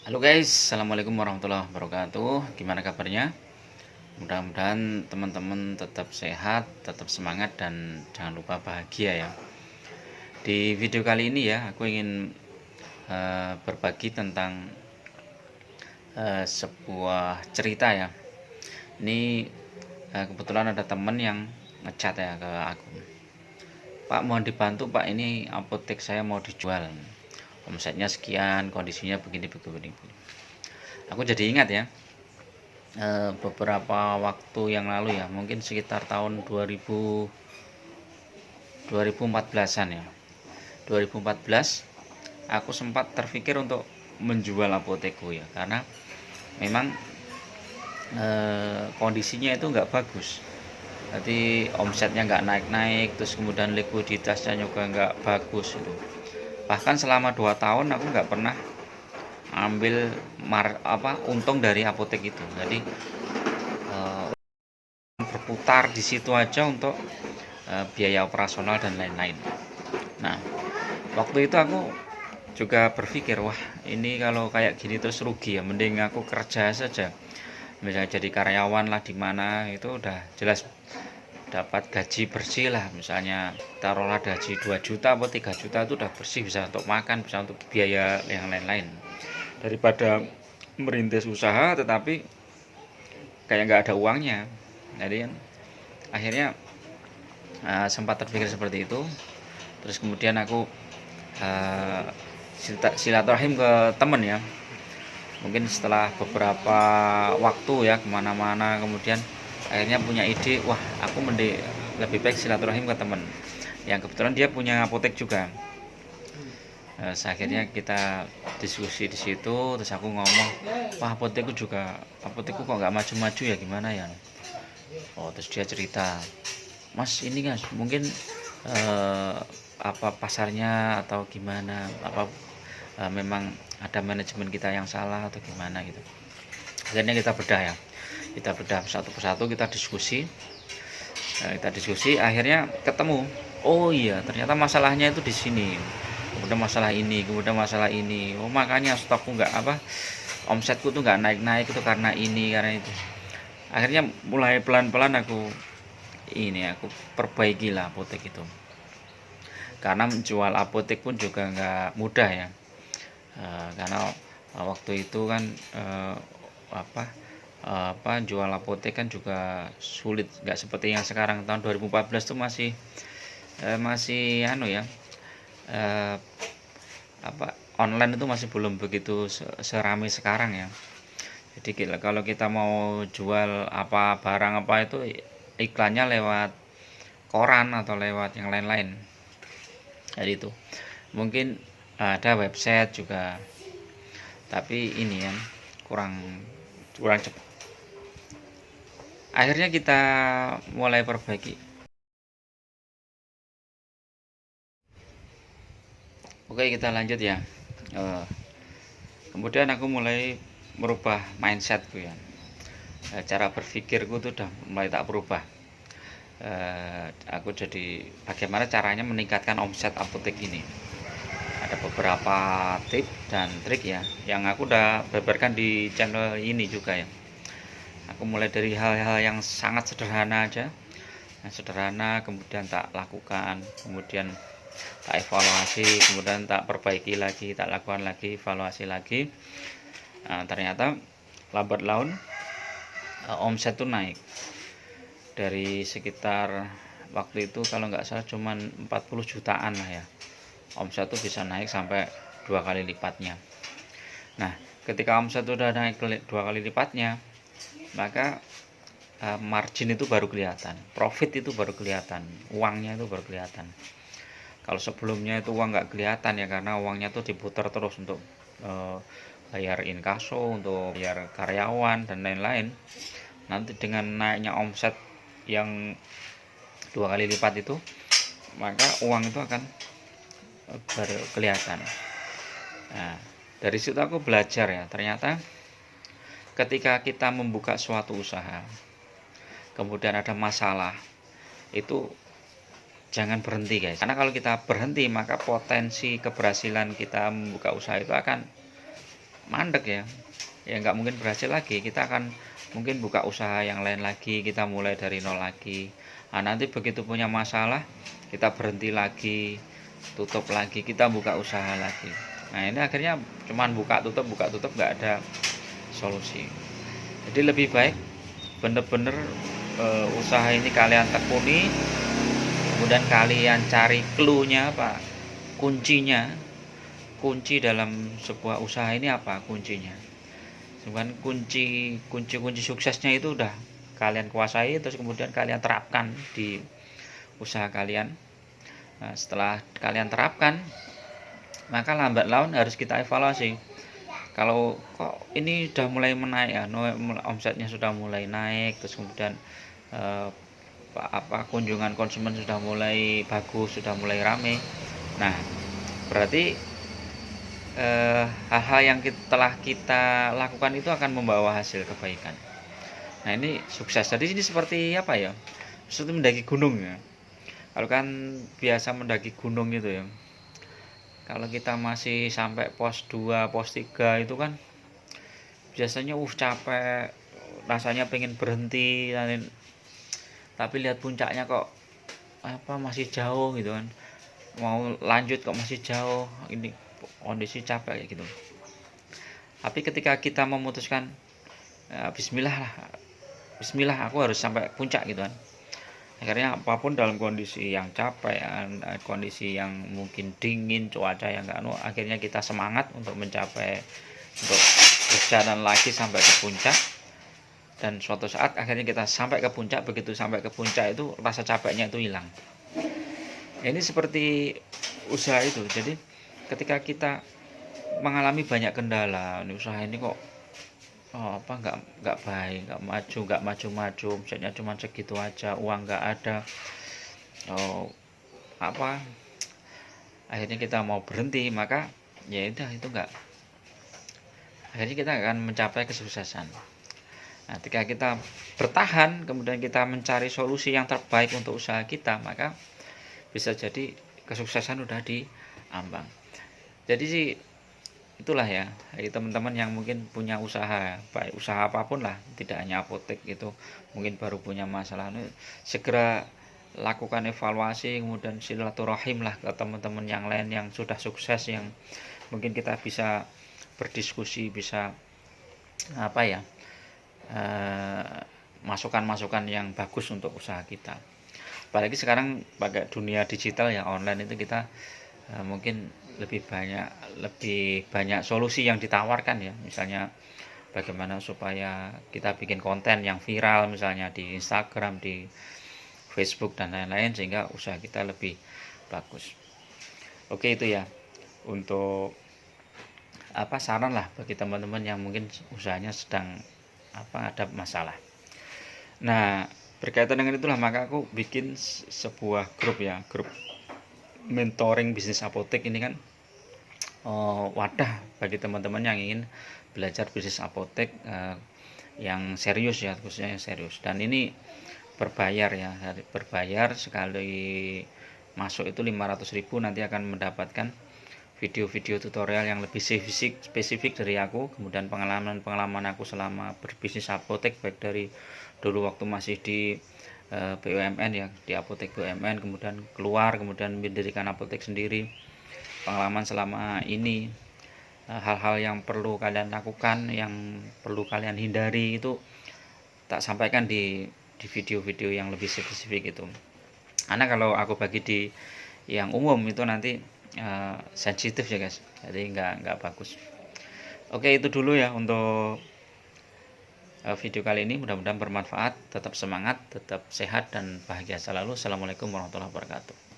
Halo guys, assalamualaikum warahmatullahi wabarakatuh. Gimana kabarnya? Mudah-mudahan teman-teman tetap sehat, tetap semangat, dan jangan lupa bahagia ya. Di video kali ini ya, aku ingin berbagi tentang sebuah cerita ya. Ini kebetulan ada teman yang ngechat ya ke aku. Pak, mohon dibantu Pak, ini apotek saya mau dijual. Omsetnya sekian, kondisinya begini begini. Aku jadi ingat ya, beberapa waktu yang lalu ya, mungkin sekitar tahun 2014-an ya. 2014 aku sempat terpikir untuk menjual apotekku ya, karena memang kondisinya itu nggak bagus. Jadi omsetnya nggak naik-naik, terus kemudian likuiditasnya juga nggak bagus itu. Bahkan selama 2 tahun aku nggak pernah ambil untung dari apotek itu. Jadi berputar di situ aja untuk biaya operasional dan lain-lain. Nah, waktu itu aku juga berpikir, wah ini kalau kayak gini terus rugi ya, mending aku kerja saja. Misalnya jadi karyawan lah di mana, itu udah jelas dapat gaji bersih lah. Misalnya taruhlah gaji 2 juta atau 3 juta itu udah bersih, bisa untuk makan, bisa untuk biaya yang lain-lain. Daripada merintis usaha tetapi kayak nggak ada uangnya. Jadi kan akhirnya sempat terpikir seperti itu. Terus kemudian aku uh, silaturahim ke temen ya, mungkin setelah beberapa waktu ya kemana-mana, kemudian akhirnya punya ide, wah aku lebih baik silaturahim ke temen yang kebetulan dia punya apotek juga. Akhirnya kita diskusi di situ, terus aku ngomong, wah apotekku kok nggak maju-maju ya, gimana ya. Oh, terus dia cerita, mas ini kan mungkin eh, apa pasarnya atau gimana, apa memang ada manajemen kita yang salah atau gimana gitu. Akhirnya kita bedah ya, kita bedah satu persatu, kita diskusi akhirnya ketemu, oh iya ternyata masalahnya itu di sini, kemudian masalah ini, oh makanya stokku nggak omsetku tuh nggak naik-naik itu karena itu. Akhirnya mulai pelan-pelan aku perbaiki lah apotek itu, karena menjual apotek pun juga nggak mudah ya. Karena waktu itu kan apa jual apotek kan juga sulit, nggak seperti yang sekarang. Tahun 2014 tuh masih ya, eh, online itu masih belum begitu seramai sekarang ya. Jadi kalau kita mau jual barang itu iklannya lewat koran atau lewat yang lain-lain. Jadi itu mungkin ada website juga, tapi ini kan kurang kurang cepat. Akhirnya kita mulai perbaiki. Oke, kita lanjut ya. Kemudian aku mulai merubah mindsetku ya. Cara berpikirku tuh udah mulai tak berubah. Aku jadi bagaimana caranya meningkatkan omset apotek ini. Ada beberapa tip dan trik ya yang aku udah beberkan di channel ini juga ya. Aku mulai dari hal-hal yang sangat sederhana aja, kemudian tak lakukan, kemudian tak evaluasi, kemudian tak perbaiki lagi, tak lakukan lagi, evaluasi lagi. Nah, ternyata lambat laun omset tuh naik dari sekitar waktu itu kalau nggak salah cuman 40 jutaan lah ya, omset tuh bisa naik sampai 2 kali lipatnya. Nah, ketika omset udah naik 2 kali lipatnya, maka margin itu baru kelihatan, profit itu baru kelihatan, uangnya itu baru kelihatan. Kalau sebelumnya itu uang nggak kelihatan ya, karena uangnya tuh diputar terus untuk bayar inkaso, untuk bayar karyawan dan lain-lain. Nanti dengan naiknya omset yang 2 kali lipat itu, maka uang itu akan baru kelihatan. Nah, dari situ aku belajar ya, ternyata ketika kita membuka suatu usaha, kemudian ada masalah, itu jangan berhenti guys, karena kalau kita berhenti maka potensi keberhasilan kita membuka usaha itu akan mandek ya, ya nggak mungkin berhasil lagi. Kita akan mungkin buka usaha yang lain lagi, kita mulai dari nol lagi. Nah, nanti begitu punya masalah, kita berhenti lagi, tutup lagi, kita buka usaha lagi. Nah, ini akhirnya cuman buka tutup nggak ada solusi. Jadi lebih baik bener-bener usaha ini kalian tekuni, kemudian kalian cari clue-nya apa, kuncinya. Kunci dalam sebuah usaha ini apa kuncinya? Cuman kunci suksesnya itu udah kalian kuasai, terus kemudian kalian terapkan di usaha kalian. Nah, setelah kalian terapkan, maka lambat laun harus kita evaluasi. Kalau kok ini sudah mulai menaik ya, omsetnya sudah mulai naik, terus kemudian kunjungan konsumen sudah mulai bagus, sudah mulai rame. Nah, berarti hal-hal yang telah kita lakukan itu akan membawa hasil kebaikan. Nah, ini sukses. Jadi ini seperti apa ya? Seperti mendaki gunung ya. Kalau kan biasa mendaki gunung gitu ya. Kalau kita masih sampai pos 2, pos 3 itu kan biasanya capek, rasanya pengen berhenti, tapi lihat puncaknya kok masih jauh gitu kan. Mau lanjut kok masih jauh. Ini kondisi capek kayak gitu. Tapi ketika kita memutuskan bismillah aku harus sampai puncak gitu kan. Akhirnya apapun dalam kondisi yang capek, kondisi yang mungkin dingin, cuaca yang akhirnya kita semangat untuk berjalan lagi sampai ke puncak. Dan suatu saat akhirnya kita sampai ke puncak. Begitu sampai ke puncak itu rasa capeknya itu hilang. Ini seperti usaha itu. Jadi ketika kita mengalami banyak kendala, usaha ini kok nggak baik, nggak maju, omsetnya cuma segitu aja, uang nggak ada, akhirnya kita mau berhenti, maka ya udah, itu akhirnya kita akan mencapai kesuksesan. Nah, ketika kita bertahan, kemudian kita mencari solusi yang terbaik untuk usaha kita, maka bisa jadi kesuksesan udah diambang. Jadi sih itulah ya, teman-teman yang mungkin punya usaha, baik usaha apapun lah, tidak hanya apotek itu, mungkin baru punya masalah, segera lakukan evaluasi, kemudian silaturahim lah ke teman-teman yang lain yang sudah sukses, yang mungkin kita bisa berdiskusi, bisa masukan-masukan yang bagus untuk usaha kita. Apalagi sekarang pakai dunia digital ya, online itu kita mungkin lebih banyak solusi yang ditawarkan ya. Misalnya bagaimana supaya kita bikin konten yang viral, misalnya di Instagram, di Facebook dan lain-lain, sehingga usaha kita lebih bagus. Oke, itu ya untuk saran lah bagi teman-teman yang mungkin usahanya sedang ada masalah. Nah, berkaitan dengan itulah maka aku bikin sebuah grup mentoring bisnis apotek. Ini kan wadah bagi teman-teman yang ingin belajar bisnis apotek yang serius ya, khususnya yang serius. Dan ini berbayar ya, berbayar, sekali masuk itu 500.000, nanti akan mendapatkan video-video tutorial yang lebih spesifik dari aku, kemudian pengalaman aku selama berbisnis apotek, baik dari dulu waktu masih di BUMN ya, di apotek BUMN, kemudian keluar, kemudian mendirikan apotek sendiri, pengalaman selama ini, hal-hal yang perlu kalian lakukan, yang perlu kalian hindari, itu tak sampaikan di video-video yang lebih spesifik itu. Karena kalau aku bagi di yang umum itu nanti sensitif ya guys, jadi nggak bagus. Oke, itu dulu ya untuk video kali ini, mudah-mudahan bermanfaat. Tetap semangat, tetap sehat dan bahagia selalu. Assalamualaikum warahmatullahi wabarakatuh.